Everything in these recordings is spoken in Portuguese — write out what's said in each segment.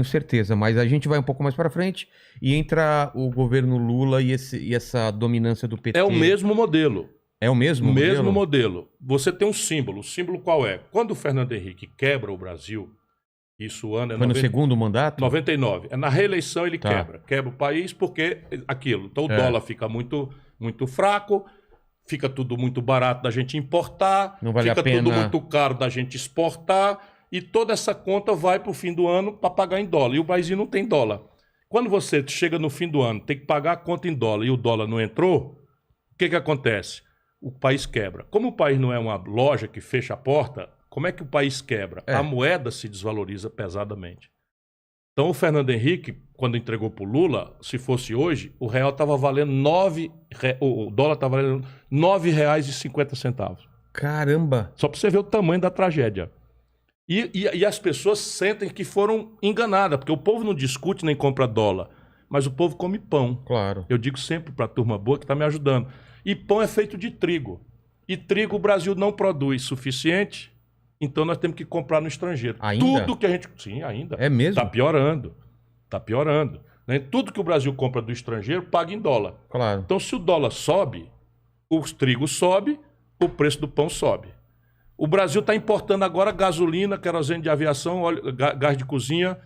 Tenho certeza, mas a gente vai um pouco mais para frente e entra o governo Lula e essa dominância do PT. É o mesmo modelo. É o mesmo modelo? Mesmo modelo. Você tem um símbolo. O símbolo qual é? Quando o Fernando Henrique quebra o Brasil, isso ano é Foi no segundo mandato? 99. É na reeleição ele Tá. quebra o país porque aquilo. Então o dólar fica muito, muito fraco, fica tudo muito barato da gente importar, Não vale fica a pena... tudo muito caro da gente exportar e toda essa conta vai para o fim do ano para pagar em dólar. E o Brasil não tem dólar. Quando você chega no fim do ano, tem que pagar a conta em dólar e o dólar não entrou, o que acontece? O país quebra. Como o país não é uma loja que fecha a porta, como é que o país quebra? A moeda se desvaloriza pesadamente. Então o Fernando Henrique, quando entregou para o Lula, se fosse hoje, o real estava valendo o dólar estava valendo R$ 9,50. Caramba! Só para você ver o tamanho da tragédia. E as pessoas sentem que foram enganadas, porque o povo não discute nem compra dólar, mas o povo come pão. Claro. Eu digo sempre para a turma boa que está me ajudando. E pão é feito de trigo. E trigo o Brasil não produz suficiente, então nós temos que comprar no estrangeiro. Ainda? Tudo que a gente... Sim, ainda. É mesmo? Está piorando. Está piorando. Né? Tudo que o Brasil compra do estrangeiro paga em dólar. Claro. Então se o dólar sobe, o trigo sobe, o preço do pão sobe. O Brasil está importando agora gasolina, querosene de aviação, gás de cozinha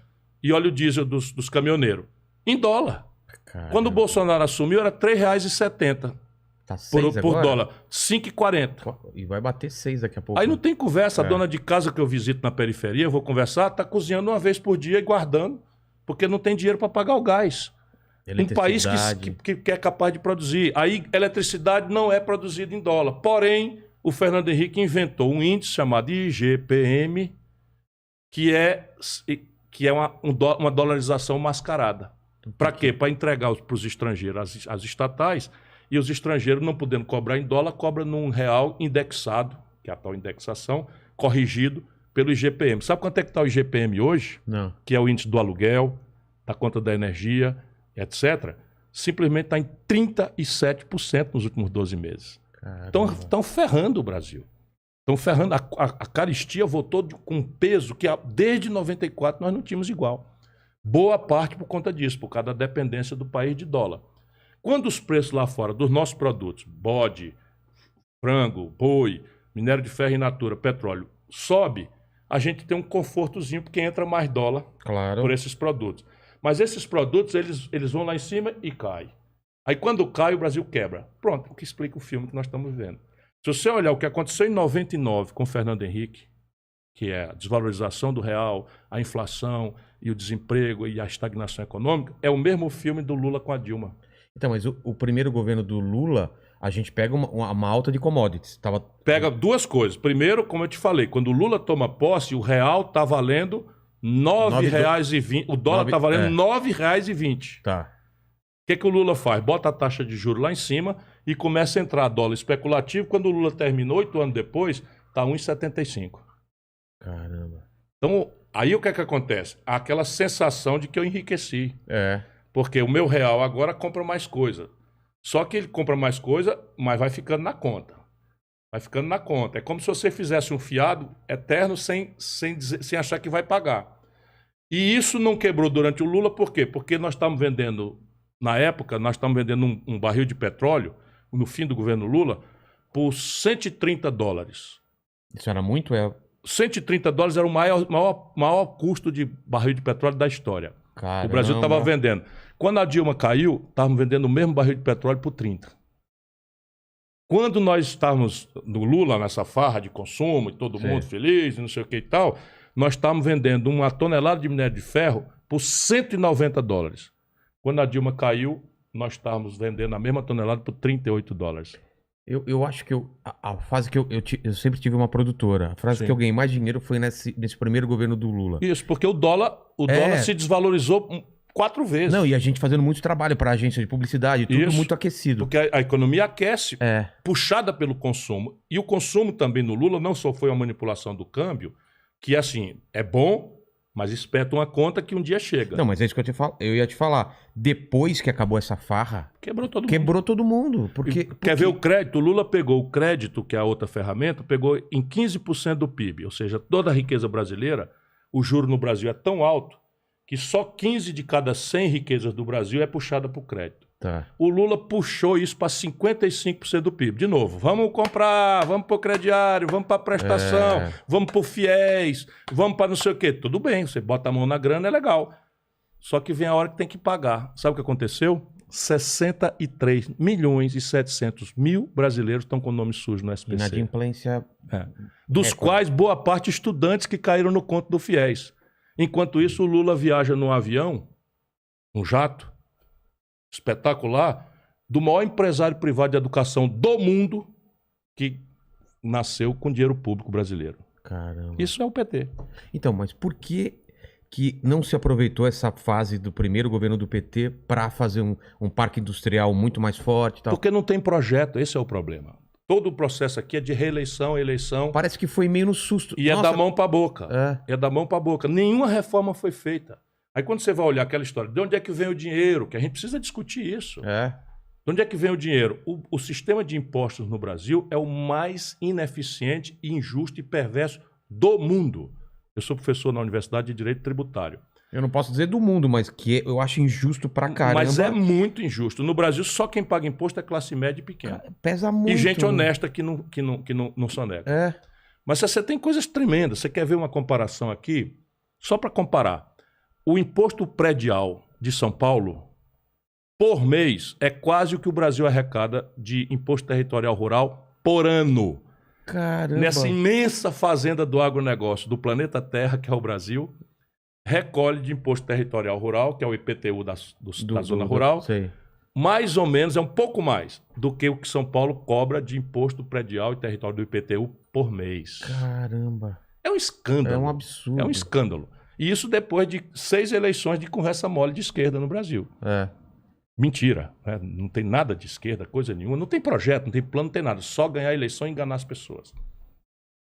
e óleo diesel dos caminhoneiros. Em dólar. Caramba. Quando o Bolsonaro assumiu, era R$ 3,70 Tá 6 por agora? dólar. 5,40. E vai bater 6 daqui a pouco. Aí não tem conversa. A dona de casa que eu visito na periferia, eu vou conversar, está cozinhando uma vez por dia e guardando, porque não tem dinheiro para pagar o gás. Um país que é capaz de produzir. Aí, eletricidade não é produzida em dólar. Porém, o Fernando Henrique inventou um índice chamado IGPM, que é uma dolarização mascarada. Para quê? Para entregar para os estrangeiros as estatais, e os estrangeiros, não podendo cobrar em dólar, cobram num real indexado, que é a tal indexação, corrigido pelo IGPM. Sabe quanto é que está o IGPM hoje? Não. Que é o índice do aluguel, da conta da energia, etc. Simplesmente está em 37% nos últimos 12 meses. Estão ferrando o Brasil. Estão ferrando. A caristia voltou com peso que desde 94 nós não tínhamos igual. Boa parte por conta disso, por causa da dependência do país de dólar. Quando os preços lá fora dos nossos produtos, bode, frango, boi, minério de ferro in natura, petróleo, sobe, a gente tem um confortozinho porque entra mais dólar por esses produtos. Mas esses produtos, eles vão lá em cima e caem. Aí quando cai, o Brasil quebra. Pronto, o que explica o filme que nós estamos vendo. Se você olhar o que aconteceu em 99 com o Fernando Henrique, que é a desvalorização do real, a inflação e o desemprego e a estagnação econômica, é o mesmo filme do Lula com a Dilma. Então, mas o primeiro governo do Lula, a gente pega uma alta de commodities. Pega duas coisas. Primeiro, como eu te falei, quando o Lula toma posse, o real está valendo R$ 9,20. O dólar está valendo R$ 9,20. Tá. O que o Lula faz? Bota a taxa de juros lá em cima e começa a entrar dólar especulativo. Quando o Lula terminou, 8 anos depois, está 1,75. Caramba. Então, aí o que acontece? Aquela sensação de que eu enriqueci. Porque o meu real agora compra mais coisa. Só que ele compra mais coisa, mas vai ficando na conta. Vai ficando na conta. É como se você fizesse um fiado eterno sem achar que vai pagar. E isso não quebrou durante o Lula, por quê? Porque nós estamos vendendo, na época, um barril de petróleo, no fim do governo Lula, por $130. Isso era muito? $130 era o maior custo de barril de petróleo da história. Caramba. O Brasil estava vendendo. Quando a Dilma caiu, estávamos vendendo o mesmo barril de petróleo por 30. Quando nós estávamos no Lula, nessa farra de consumo, e todo mundo feliz, e não sei o que e tal, nós estávamos vendendo uma tonelada de minério de ferro por $190. Quando a Dilma caiu, nós estávamos vendendo a mesma tonelada por $38. Eu acho que a fase que eu sempre tive uma produtora. A frase que eu ganhei mais dinheiro foi nesse primeiro governo do Lula. Isso, porque o dólar se desvalorizou 4 vezes. Não, e a gente fazendo muito trabalho para a agência de publicidade, tudo muito aquecido. Porque a economia aquece, puxada pelo consumo. E o consumo também no Lula não só foi uma manipulação do câmbio, que assim, é bom, mas espeta uma conta que um dia chega. Não, mas é isso que eu ia te falar. Depois que acabou essa farra... Quebrou todo mundo. Porque... Quer ver o crédito? O Lula pegou o crédito, que é a outra ferramenta, pegou em 15% do PIB. Ou seja, toda a riqueza brasileira, o juro no Brasil é tão alto que só 15 de cada 100 riquezas do Brasil é puxada para o crédito. Tá. O Lula puxou isso para 55% do PIB. De novo, vamos comprar, vamos para o crediário, vamos para a prestação, vamos para o FIES, vamos para não sei o quê. Tudo bem, você bota a mão na grana, é legal. Só que vem a hora que tem que pagar. Sabe o que aconteceu? 63 milhões e 700 mil brasileiros estão com o nome sujo no SPC. Inadimplência. Dos quais boa parte estudantes que caíram no conto do FIES. Enquanto isso, o Lula viaja num avião, um jato, espetacular, do maior empresário privado de educação do mundo, que nasceu com dinheiro público brasileiro. Caramba. Isso é o PT. Então, mas por que não se aproveitou essa fase do primeiro governo do PT para fazer um parque industrial muito mais forte e tal? Porque não tem projeto, esse é o problema. Todo o processo aqui é de reeleição, eleição. Parece que foi meio no susto. E é da mão para a boca. É da mão para a boca. Nenhuma reforma foi feita. Aí quando você vai olhar aquela história, de onde é que vem o dinheiro? Que a gente precisa discutir isso. De onde é que vem o dinheiro? O sistema de impostos no Brasil é o mais ineficiente, injusto e perverso do mundo. Eu sou professor na Universidade de Direito Tributário. Eu não posso dizer do mundo, mas que eu acho injusto pra caramba. Mas é muito injusto. No Brasil, só quem paga imposto é classe média e pequena. Pesa muito. E gente honesta que não sonega. Mas você tem coisas tremendas. Você quer ver uma comparação aqui? Só para comparar. O imposto predial de São Paulo, por mês, é quase o que o Brasil arrecada de imposto territorial rural por ano. Caramba. Nessa imensa fazenda do agronegócio do planeta Terra, que é o Brasil, recolhe de imposto territorial rural, que é o IPTU da zona rural, mais ou menos, é um pouco mais do que o que São Paulo cobra de imposto predial e território do IPTU por mês. Caramba. É um escândalo. É um absurdo. É um escândalo. E isso depois de 6 eleições de conversa mole de esquerda no Brasil. Mentira. Né? Não tem nada de esquerda, coisa nenhuma. Não tem projeto, não tem plano, não tem nada. Só ganhar a eleição e enganar as pessoas.